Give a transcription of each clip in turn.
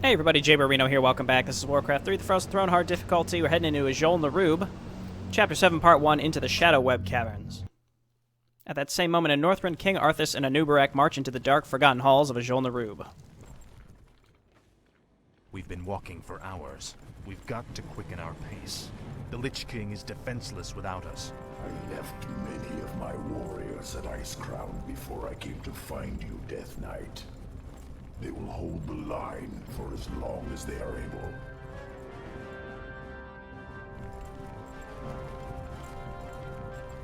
Hey everybody, JayborinoPlays here, welcome back. This is Warcraft 3, the Frozen Throne, hard difficulty. We're heading into Ajol-Narub, Chapter 7, Part 1, into the Shadow Web Caverns. At that same moment in Northrend, King Arthas and Anubarak march into the dark, forgotten halls of Ajol-Narub. We've been walking for hours. We've got to quicken our pace. The Lich King is defenseless without us. I left many of my warriors at Icecrown before I came to find you, Death Knight. They will hold the line for as long as they are able.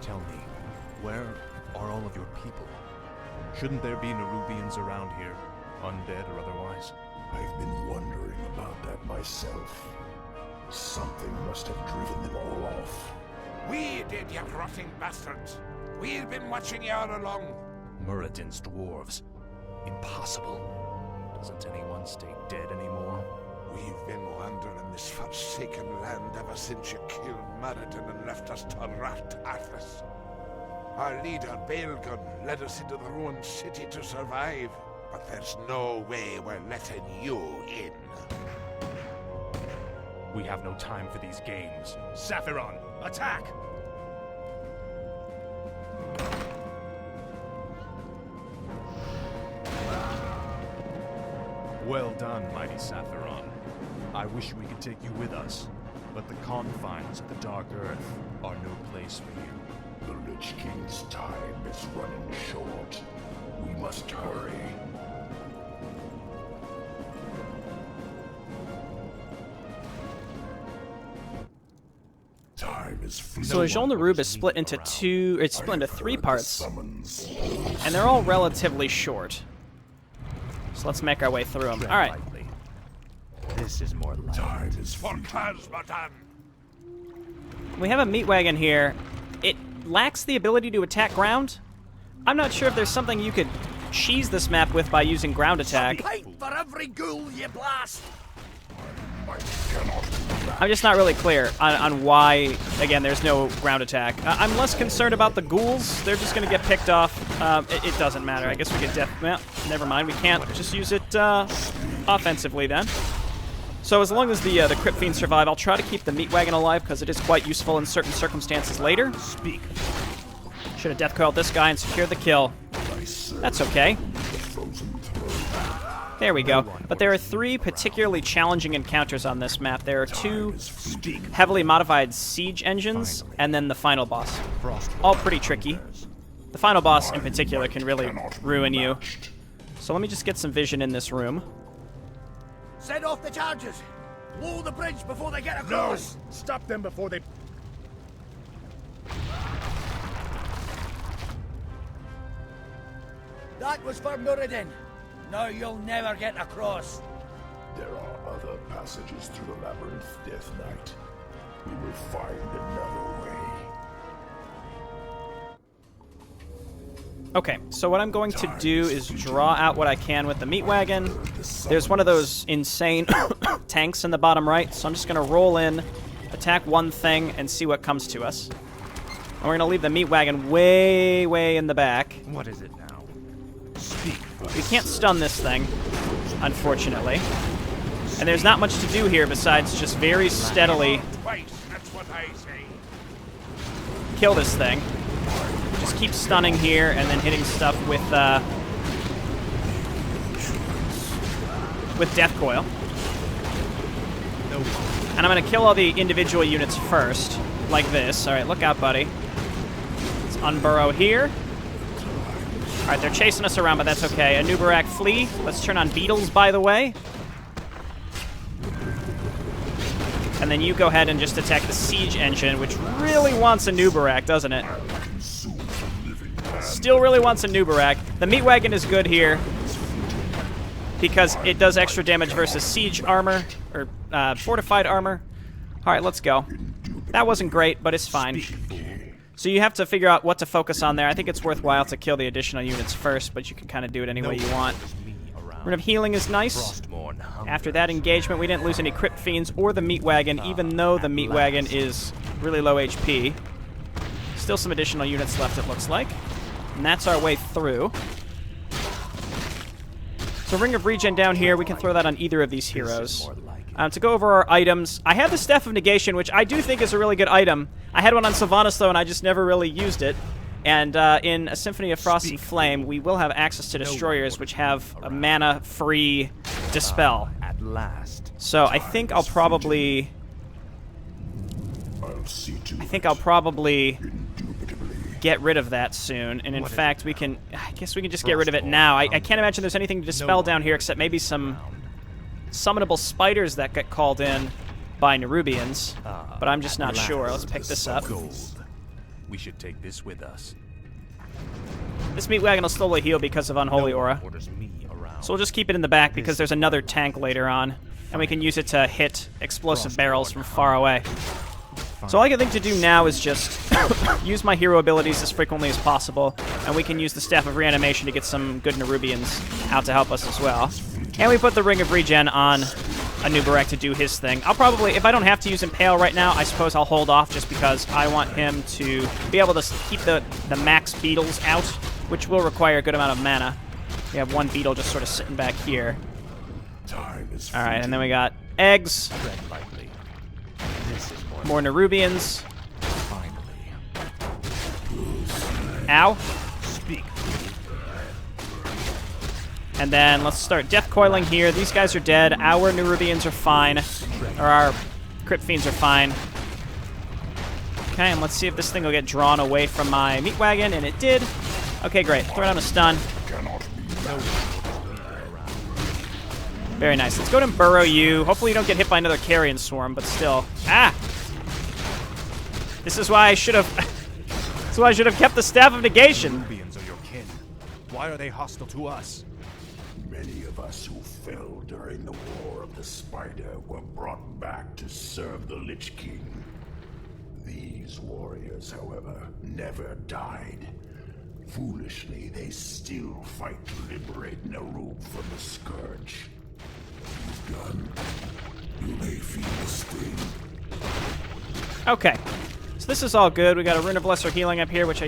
Tell me, where are all of your people? Shouldn't there be Nerubians around here, undead or otherwise? I've been wondering about that myself. Something must have driven them all off. We did, you rotting bastards! We've been watching you all along! Muradin's dwarves. Impossible. Doesn't anyone stay dead anymore? We've been wandering this forsaken land ever since you killed Muradin and left us to rot Arthas. Our leader, Baelgun, led us into the ruined city to survive, but there's no way we're letting you in. We have no time for these games. Sephiron, attack! Well done, mighty Sephiron. I wish we could take you with us, but the confines of the Dark Earth are no place for you. The Lich King's time is running short. We must hurry. Time is fleeting. So Ajol-Narub is split into three parts, and they're all relatively short. So let's make our way through them. All right. This is more like Time is For Kazmatan! We have a meat wagon here. It lacks the ability to attack ground. I'm not sure if there's something you could cheese this map with by using ground attack. For every ghoul you blast! I'm just not really clear on why, again, there's no ground attack. I'm less concerned about the ghouls. They're just going to get picked off. It doesn't matter. I guess we could well, never mind. We can't just use it offensively then. So as long as the Crypt Fiends survive, I'll try to keep the meat wagon alive because it is quite useful in certain circumstances later. Should have death coiled this guy and secured the kill. That's okay. There we go. But there are three particularly challenging encounters on this map. There are two heavily modified siege engines, and then the final boss. All pretty tricky. The final boss in particular can really ruin you. So let me just get some vision in this room. Set off the charges! Blow the bridge before they get across! Stop them before they... That was for Muradin. Now you'll never get across. There are other passages through the labyrinth, Death Knight. We will find another way. Okay, so what I'm going to do is draw out what I can with the meat wagon. There's one of those insane tanks in the bottom right, so I'm just going to roll in, attack one thing, and see what comes to us. And we're going to leave the meat wagon way, way in the back. What is it now? We can't stun this thing, unfortunately. And there's not much to do here besides just very steadily Twice, that's what I say. kill this thing. Just keep stunning here and then hitting stuff with Death Coil. And I'm going to kill all the individual units first, like this. All right, look out, buddy. Let's unburrow here. All right, they're chasing us around, but that's okay. Anubarak, flee. Let's turn on beetles, by the way. And then you go ahead and just attack the siege engine, which really wants Anubarak, doesn't it? Still really wants Anubarak. The meat wagon is good here because it does extra damage versus siege armor, or fortified armor. All right, let's go. That wasn't great, but it's fine. So you have to figure out what to focus on there. I think it's worthwhile to kill the additional units first, but you can kind of do it any way you want. Rune of Healing is nice. After that engagement, we didn't lose any Crypt Fiends or the meat wagon, even though the meat wagon is really low HP. Still some additional units left, it looks like. And that's our way through. So So Ring of Regen down here, we can throw that on either of these heroes. To go over our items, I have the Staff of Negation, which I do think is a really good item. I had one on Sylvanas, though, and I just never really used it. And in a Symphony of Frost and Flame, we will have access to Destroyers, which have a mana-free Dispel. At last. So I think I'll probably... get rid of that soon. And in fact, we can... I guess we can just get rid of it now. I can't imagine there's anything to Dispel down here except maybe some summonable spiders that get called in by Nerubians. But I'm just not sure. Let's pick this up. We should take this with us. This meat wagon will slowly heal because of Unholy Aura. So we'll just keep it in the back because there's another tank later on. And we can use it to hit explosive barrels from far away. So all I can think to do now is just use my hero abilities as frequently as possible. And we can use the Staff of Reanimation to get some good Nerubians out to help us as well. And we put the Ring of Regen on Anubarak to do his thing. I'll probably, if I don't have to use Impale right now, I suppose I'll hold off just because I want him to be able to keep the max beetles out, which will require a good amount of mana. We have one beetle just sort of sitting back here. Alright, and then we got eggs. More Nerubians. Ow. And then let's start Death Coiling here. These guys are dead. Our Nerubians are fine. Or our Crypt Fiends are fine. Okay, and let's see if this thing will get drawn away from my meat wagon, and it did. Okay, great. Throw down a stun. Very nice. Let's go ahead and burrow you. Hopefully you don't get hit by another Carrion Swarm, but still. Ah! This is why I should have... this is why I should have kept the Staff of Negation. Nerubians are your kin. Why are they hostile to us? Many of us who fell during the War of the Spider were brought back to serve the Lich King. These warriors, however, never died. Foolishly, they still fight to liberate Narub from the Scourge. Gun, you may feel the sting. Okay. So this is all good. We got a Rune of Lesser Healing up here, which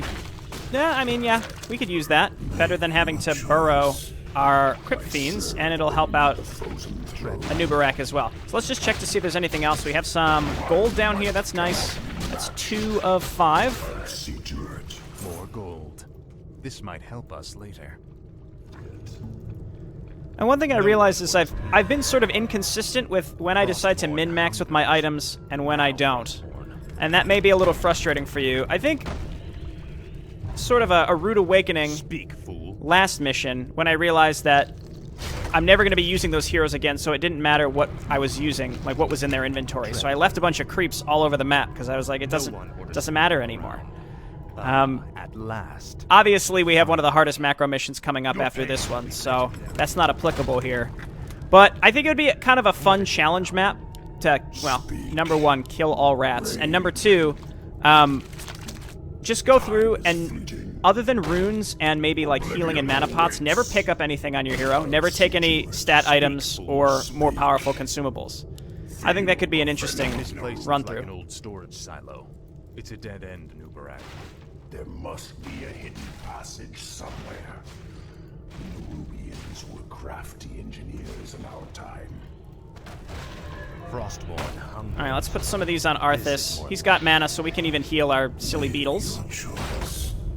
yeah, we could use that. Better than having to burrow our Crypt Fiends, and it'll help out Anubarak as well. So let's just check to see if there's anything else. We have some gold down here. That's nice. That's 2 of 5. More gold. This might help us later. And one thing I realized is I've been sort of inconsistent with when I decide to min-max with my items and when I don't. And that may be a little frustrating for you. I think sort of a rude awakening last mission when I realized that I'm never going to be using those heroes again, so it didn't matter what I was using, like what was in their inventory. So I left a bunch of creeps all over the map because I was like, it doesn't matter anymore. At last. Obviously, we have one of the hardest macro missions coming up after this one, so that's not applicable here. But I think it would be kind of a fun challenge map to, well, number 1, kill all rats, and number 2, just go through and, other than runes and maybe like healing and mana pots, never pick up anything on your hero, never take any stat items or more powerful consumables. I think that could be an interesting run-through. Like an old storage silo. It's a dead end, Anubarak. There must be a hidden passage somewhere. The Nerubians were crafty engineers in our time. Frostborn hunger. Alright, let's put some of these on Arthas. He's got mana, so we can even heal our silly beetles.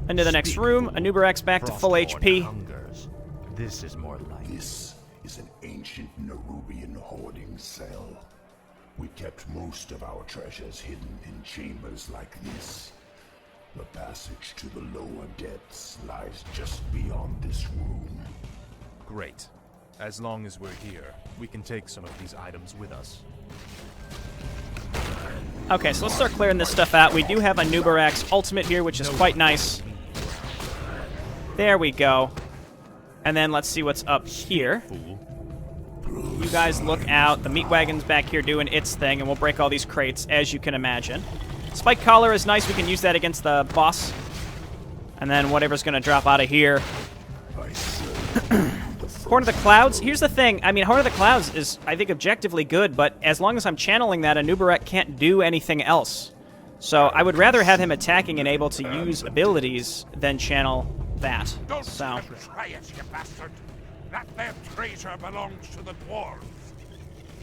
Into the next room. Anubarak's back to full HP. This is more like... This is an ancient Nerubian hoarding cell. We kept most of our treasures hidden in chambers like this. The passage to the lower depths lies just beyond this room. Great. As long as we're here, we can take some of these items with us. Okay, so let's start clearing this stuff out. We do have Anubarak's ultimate here, which is quite nice. There we go. And then let's see what's up here. You guys look out. The meat wagon's back here doing its thing, and we'll break all these crates, as you can imagine. Spike Collar is nice. We can use that against the boss. And then whatever's going to drop out of here. Horn of the Clouds. Here's the thing. I mean, Horn of the Clouds is, I think, objectively good, but as long as I'm channeling that, Anubarak can't do anything else. So I would rather have him attacking and able to use abilities than channel that. So Try it, you bastard. That their treasure belongs to the dwarves.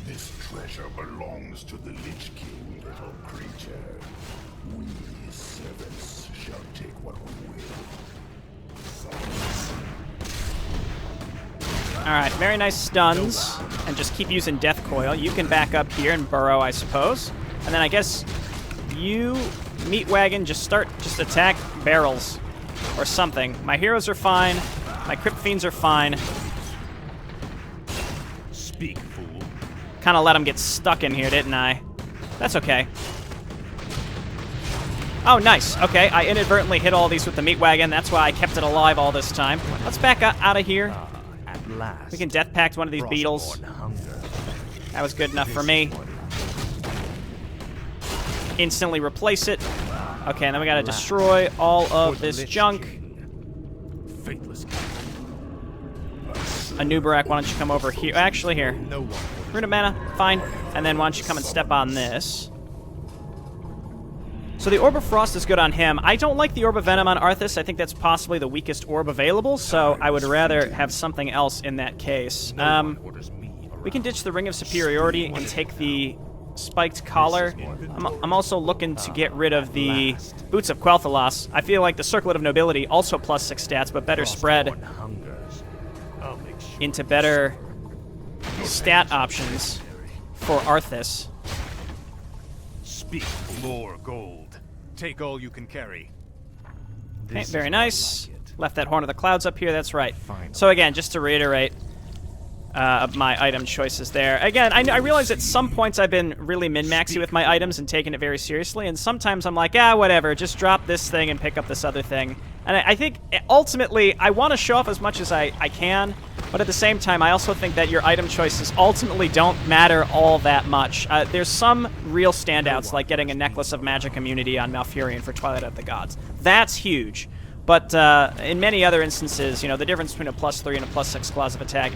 This treasure belongs to the Lich King, little creature. We, his servants, shall take what we will. Alright, very nice stuns. And just keep using Death Coil. You can back up here and burrow, I suppose. And then I guess you, Meat Wagon, just attack barrels. Or something. My heroes are fine. My Crypt Fiends are fine. Speak, fool. Kind of let them get stuck in here, didn't I? That's okay. Oh, nice. Okay, I inadvertently hit all these with the Meat Wagon. That's why I kept it alive all this time. Let's back out of here. At last. We can Death Pact one of these beetles. That was good enough for me. Instantly replace it. Okay, and then we gotta destroy all of this junk. Faithless. Anubarak, why don't you come over here? Actually, here. No one. Rune of Mana, fine. And then why don't you come and step on this? So the Orb of Frost is good on him. I don't like the Orb of Venom on Arthas. I think that's possibly the weakest orb available, so I would rather have something else in that case. We can ditch the Ring of Superiority and take the Spiked Collar. I'm also looking to get rid of the Boots of Quel'Thalas. I feel like the Circlet of Nobility, also plus 6 stats, but better spread into better stat options for Arthas. Speak, more gold. Take all you can carry. Okay, very nice. Left that Horn of the Clouds up here, that's right. So again, just to reiterate of my item choices there. Again, I realize at some points I've been really min-maxy with my items and taking it very seriously, and sometimes I'm like, whatever, just drop this thing and pick up this other thing. And I think, ultimately, I want to show off as much as I can, but at the same time, I also think that your item choices ultimately don't matter all that much. There's some real standouts, like getting a Necklace of Magic Immunity on Malfurion for Twilight of the Gods. That's huge. But in many other instances, the difference between a +3 and a +6 clause of attack,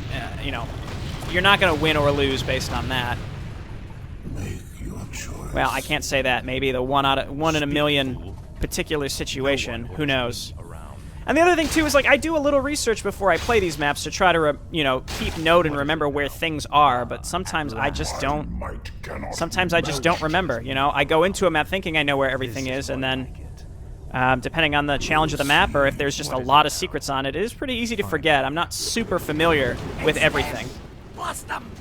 you're not going to win or lose based on that. Make your choice. Well, I can't say that. Maybe the one in a million particular situation. Who knows? And the other thing too is, like, I do a little research before I play these maps to try to keep note and remember where things are. But sometimes I just don't. Sometimes I just don't remember. I go into a map thinking I know where everything is, and then. Depending on the challenge of the map, or if there's just a lot of secrets on it, it is pretty easy to forget. I'm not super familiar with everything. Blast them!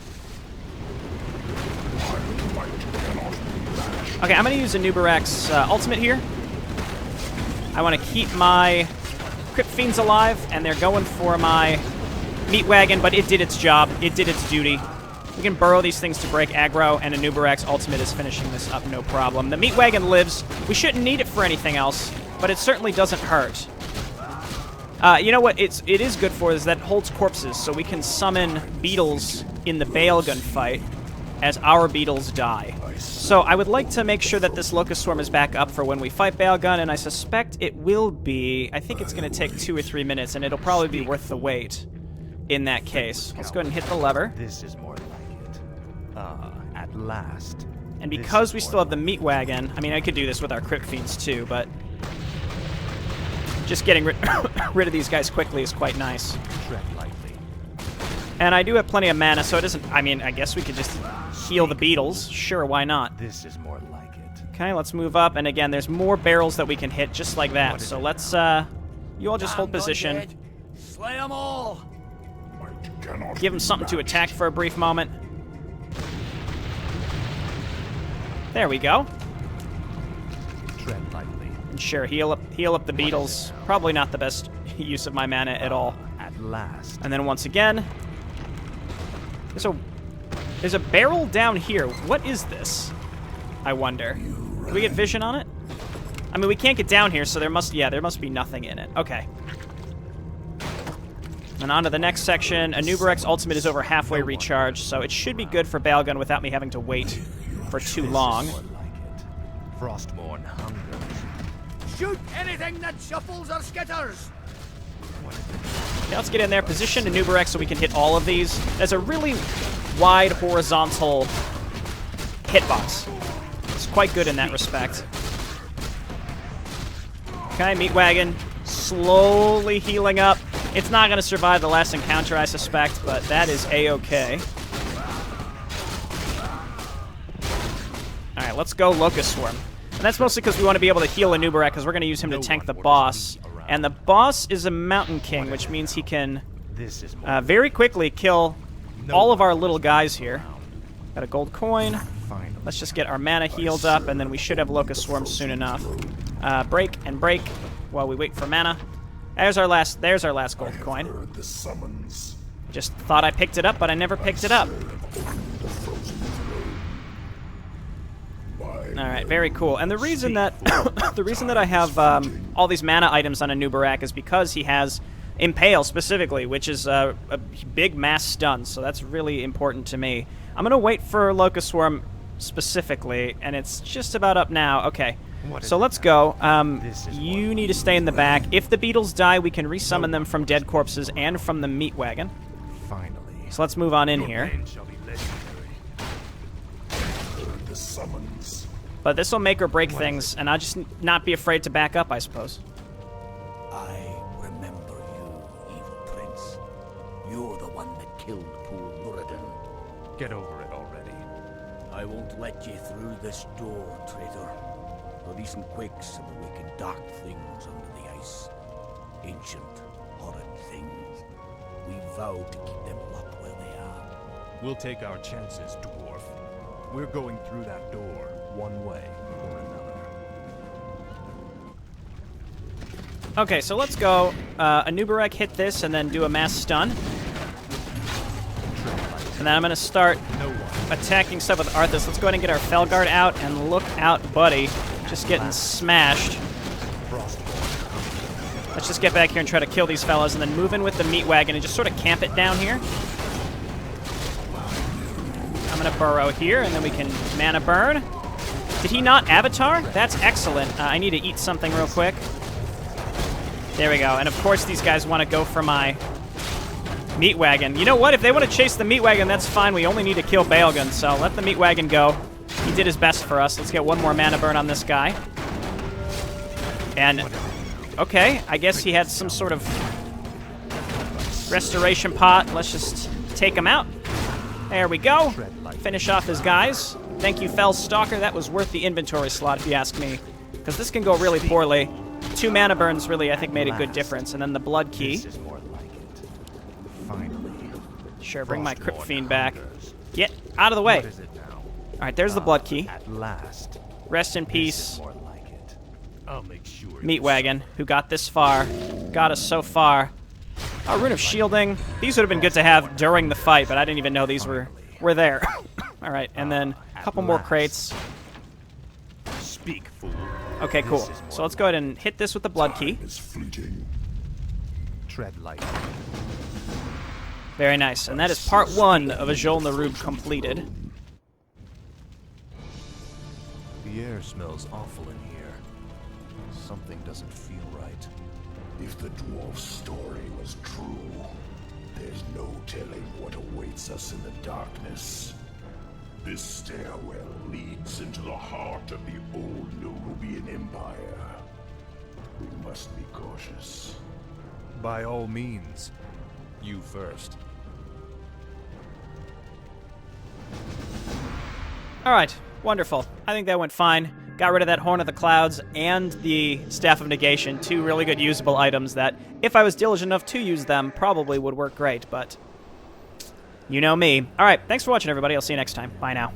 Okay, I'm going to use Anubarak's ultimate here. I want to keep my Crypt Fiends alive, and they're going for my Meat Wagon, but it did its job. It did its duty. We can burrow these things to break aggro, and Anubarak's ultimate is finishing this up, no problem. The Meat Wagon lives. We shouldn't need it for anything else, but it certainly doesn't hurt. You know what it is good for is that it holds corpses, so we can summon beetles in the Baelgun fight as our beetles die. So I would like to make sure that this Locust Swarm is back up for when we fight Baelgun, and I suspect it will be. I think it's going to take 2 or 3 minutes, and it'll probably be worth the wait in that case. Let's go ahead and hit the lever. This is more like it. At last. And because we still have the Meat Wagon, I mean, I could do this with our Crypt Fiends too, but just getting rid of these guys quickly is quite nice. Tread lightly. And I do have plenty of mana, so it doesn't... I mean, I guess we could just heal the beetles. Sure, why not? This is more like it. Okay, let's move up. And again, there's more barrels that we can hit just like that. So let's, you all just hold position. Slay them all! Give them something to attack for a brief moment. There we go. Tread lightly. And sure, heal up the beetles. Probably not the best use of my mana at all. At last. And then once again, there's a barrel down here. What is this? I wonder. Do we get vision on it? I mean, we can't get down here, so there must be nothing in it. Okay. And on to the next section. Anubarak's ultimate is over halfway recharged, so it should be good for Baelgun without me having to wait for too long. Frostmourne hungers. Shoot anything that shuffles or skitters! Okay, let's get in there. Position Anubarak so we can hit all of these. There's a really wide horizontal hitbox. It's quite good in that respect. Okay, Meat Wagon slowly healing up. It's not going to survive the last encounter, I suspect, but that is A-okay. Alright, let's go Locust Swarm. And that's mostly because we want to be able to heal Anubarak, because we're going to use him to tank the boss. And the boss is a Mountain King, which means he can very quickly kill all of our little guys here. Got a gold coin. Let's just get our mana healed up, and then we should have Locust Swarm soon enough. Break and break while we wait for mana. There's our last gold coin. Just thought I picked it up, but I never picked it up. Alright, very cool. And the reason that I have all these mana items on Anubarak is because he has Impale specifically, which is a big mass stun, so that's really important to me. I'm going to wait for Locust Swarm specifically, and it's just about up now. Okay, so let's go. You need to stay in the back. If the beetles die, we can resummon them from dead corpses and from the meat wagon. Finally. So let's move on in here. But this will make or break things, and I'll just not be afraid to back up, I suppose. I remember you, evil prince. You're the one that killed poor Muradin. Get over it already. I won't let you through this door, traitor. The recent quakes have awakened dark things under the ice. Ancient, horrid things. We vowed to keep them locked where they are. We'll take our chances, dwarf. We're going through that door, one way or another. Okay, so let's go. Anubarak hit this and then do a mass stun. And then I'm going to start attacking stuff with Arthas. Let's go ahead and get our Felguard out, and look out, buddy. Just getting smashed. Let's just get back here and try to kill these fellas, and then move in with the meat wagon and just sort of camp it down here. I'm going to burrow here, and then we can mana burn. Did he not avatar? That's excellent. I need to eat something real quick. There we go. And of course these guys want to go for my meat wagon. You know what? If they want to chase the meat wagon, that's fine. We only need to kill Baelgun, so let the meat wagon go. He did his best for us. Let's get one more mana burn on this guy. And, okay, I guess he had some sort of restoration pot. Let's just take him out. There we go. Finish off his guys. Thank you, Fell Stalker. That was worth the inventory slot, if you ask me. Because this can go really poorly. 2 mana burns really, I think, made a good difference. And then the Blood Key. Sure, bring my Crypt Fiend back. Get out of the way. Alright, there's the Blood Key. Rest in peace, Meat Wagon, who got this far. Got us so far. Oh, Rune of Shielding. These would have been good to have during the fight, but I didn't even know these were there. Alright, and then a couple more crates. Speak, fool. Okay, cool. So let's go ahead and hit this with the Blood Key. Tread light. Very nice. And that is part 1 of Ajol Narub completed. The air smells awful in here. Something doesn't feel right. If the dwarf's story was true, there's no telling what awaits us in the darkness. This stairwell leads into the heart of the old Nerubian Empire. We must be cautious. By all means, you first. Alright, wonderful. I think that went fine. Got rid of that Horn of the Clouds and the Staff of Negation, 2 really good usable items that, if I was diligent enough to use them, probably would work great, but you know me. Alright, thanks for watching, everybody. I'll see you next time. Bye now.